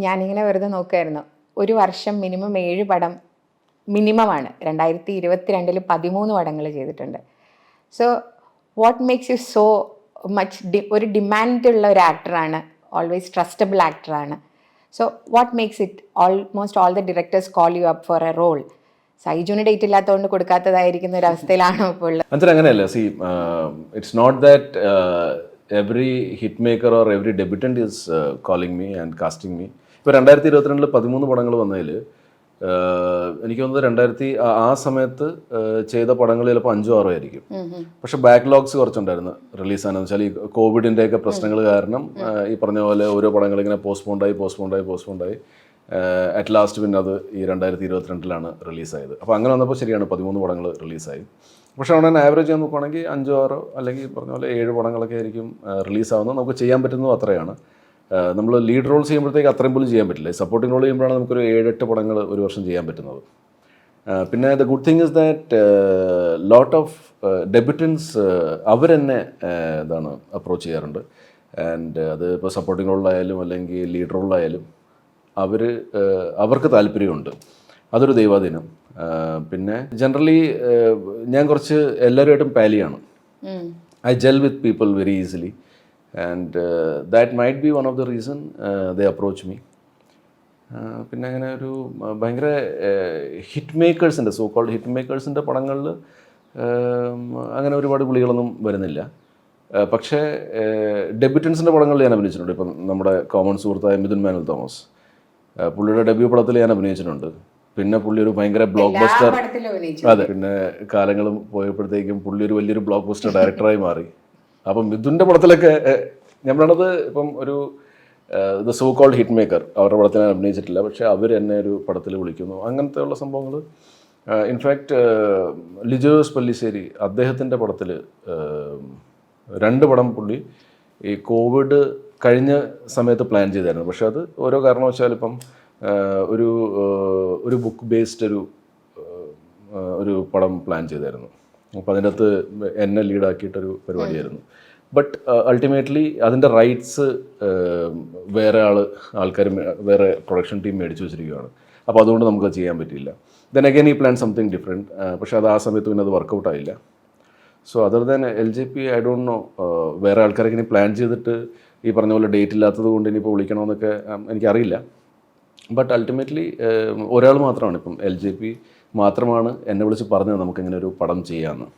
ഞാനിങ്ങനെ വെറുതെ നോക്കുമായിരുന്നു, ഒരു വർഷം മിനിമം 7 പടം മിനിമമാണ്. 2022 13 പടങ്ങൾ ചെയ്തിട്ടുണ്ട്. So what makes you so much ഒരു ഡിമാൻഡുള്ള ഒരു ആക്ടറാണ്, ഓൾവേസ് ട്രസ്റ്റബിൾ ആക്ടറാണ്. So what makes it almost all the directors call you up for a role? സൈജുന് ഡേറ്റ് ഇല്ലാത്തതുകൊണ്ട് കൊടുക്കാത്തതായിരിക്കുന്ന ഒരു അവസ്ഥയിലാണോ ഇപ്പോൾ ഉള്ളത്? അത്ര അങ്ങനെയല്ല. See, it's not that every hit maker or every debutant is calling me and casting me. ഇപ്പോൾ 2022 13 പടങ്ങൾ വന്നതിൽ എനിക്ക് തോന്നുന്നത് ആ സമയത്ത് ചെയ്ത പടങ്ങൾ ചിലപ്പോൾ 5-6 ആയിരിക്കും. പക്ഷെ ബാക്ക്ലോഗ്സ് കുറച്ചുണ്ടായിരുന്നു റിലീസാണെന്ന് വെച്ചാൽ ഈ കോവിഡിൻ്റെയൊക്കെ പ്രശ്നങ്ങൾ കാരണം ഈ പറഞ്ഞ പോലെ ഓരോ പടങ്ങൾ ഇങ്ങനെ പോസ്റ്റ്പോണ്ടായി അറ്റ് ലാസ്റ്റ് പിന്നെ അത് ഈ 2022 റിലീസായത്. അപ്പോൾ അങ്ങനെ വന്നപ്പോൾ ശരിയാണ് 13 പടങ്ങൾ റിലീസായി. പക്ഷേ അവിടെ ആവറേജ് ചെയ്യാൻ നോക്കുകയാണെങ്കിൽ 5-6 അല്ലെങ്കിൽ പറഞ്ഞ പോലെ 7 പടങ്ങളൊക്കെ ആയിരിക്കും റിലീസാവുന്നത്. നമുക്ക് ചെയ്യാൻ പറ്റുന്നതും അത്രയാണ്. നമ്മൾ ലീഡ് റോൾ ചെയ്യുമ്പോഴത്തേക്ക് അത്രയും പോലും ചെയ്യാൻ പറ്റില്ല. സപ്പോർട്ടിംഗ് റോൾ ചെയ്യുമ്പോഴാണ് നമുക്കൊരു 7-8 പടങ്ങൾ ഒരു വർഷം ചെയ്യാൻ പറ്റുന്നത്. പിന്നെ the good thing is that lot of debutants അവരെന്നെ അപ്രോച്ച് ചെയ്യാറുണ്ട്. ആൻഡ് അത് ഇപ്പോൾ സപ്പോർട്ടിംഗ് റോളിലായാലും അല്ലെങ്കിൽ ലീഡ് റോളിലായാലും അവർക്ക് താല്പര്യമുണ്ട്. അതൊരു ദൈവാധീനം. പിന്നെ ജനറലി ഞാൻ കുറച്ച് എല്ലാവരുമായിട്ടും പാലിയാണ്. I gel with people very easily and that might be one of the reason they approach me. പിന്നെ അങ്ങനെ ഒരു ഭയങ്കര ഹിറ്റ് മേക്കേഴ്സിൻ്റെ സോ കോൾഡ് ഹിറ്റ് മേക്കേഴ്സിൻ്റെ പടങ്ങളിൽ അങ്ങനെ ഒരുപാട് വിളികളൊന്നും വരുന്നില്ല. പക്ഷേ ഡെബ്യൂട്ടൻസിൻ്റെ പടങ്ങളിൽ ഞാൻ അഭിനയിച്ചിട്ടുണ്ട്. ഇപ്പം നമ്മുടെ കോമൺ സുഹൃത്തായ മിഥുൻ മാനുവൽ തോമസ്, പുള്ളിയുടെ ഡെബ്യൂ പടത്തിൽ ഞാൻ അഭിനയിച്ചിട്ടുണ്ട്. പിന്നെ പുള്ളി ഒരു ഭയങ്കര ബ്ലോക്ക് ബസ്റ്റർ, അതെ, പിന്നെ കാലങ്ങളും പോയപ്പോഴത്തേക്കും പുള്ളി ഒരു വലിയൊരു ബ്ലോക്ക് ബസ്റ്റർ ഡയറക്ടറായി മാറി. അപ്പം മിഥുൻ്റെ പടത്തിലൊക്കെ നമ്മളത് ഇപ്പം ഒരു the so called hit maker, അവരുടെ പടത്തിൽ ഞാൻ അഭിനയിച്ചിട്ടില്ല, പക്ഷേ അവർ എന്നെ ഒരു പടത്തിൽ വിളിക്കുന്നു. അങ്ങനത്തെ ഉള്ള സംഭവങ്ങൾ. ഇൻഫാക്റ്റ് ലിജോസ് പല്ലിശ്ശേരി അദ്ദേഹത്തിൻ്റെ പടത്തിൽ 2 പടം പുള്ളി ഈ കോവിഡ് കഴിഞ്ഞ സമയത്ത് പ്ലാൻ ചെയ്തായിരുന്നു. പക്ഷെ അത് ഓരോ കാരണവശാൽ ഇപ്പം ഒരു ബുക്ക് ബേസ്ഡ് ഒരു പടം പ്ലാൻ ചെയ്തായിരുന്നു. അപ്പോൾ അതിൻ്റെ അകത്ത് എന്നെ ലീഡാക്കിയിട്ടൊരു പരിപാടിയായിരുന്നു. ബട്ട് അൾട്ടിമേറ്റ്ലി അതിൻ്റെ റൈറ്റ്സ് വേറെ ആൾക്കാർ വേറെ പ്രൊഡക്ഷൻ ടീം മേടിച്ചു വെച്ചിരിക്കുകയാണ്. അപ്പോൾ അതുകൊണ്ട് നമുക്ക് ചെയ്യാൻ പറ്റിയില്ല. ദെൻ അഗൈൻ ഈ പ്ലാൻ സംതിങ് ഡിഫറെൻറ്റ്. പക്ഷേ അത് ആ സമയത്ത് പിന്നെ അത് വർക്കൗട്ട് ആയില്ല. So other than LJP I don't know, വേറെ ആൾക്കാരൊക്കെ ഇനി പ്ലാൻ ചെയ്തിട്ട് ഈ പറഞ്ഞ പോലെ ഡേറ്റ് ഇല്ലാത്തത് കൊണ്ട് ഇനിയിപ്പോൾ വിളിക്കണമെന്നൊക്കെ എനിക്കറിയില്ല. ബട്ട് അൾട്ടിമേറ്റ്ലി ഒരാൾ മാത്രമാണ്, ഇപ്പം LJP മാത്രമാണ് എന്നെ വിളിച്ച് പറഞ്ഞത് നമുക്കിങ്ങനെ ഒരു പടം ചെയ്യാമെന്ന്.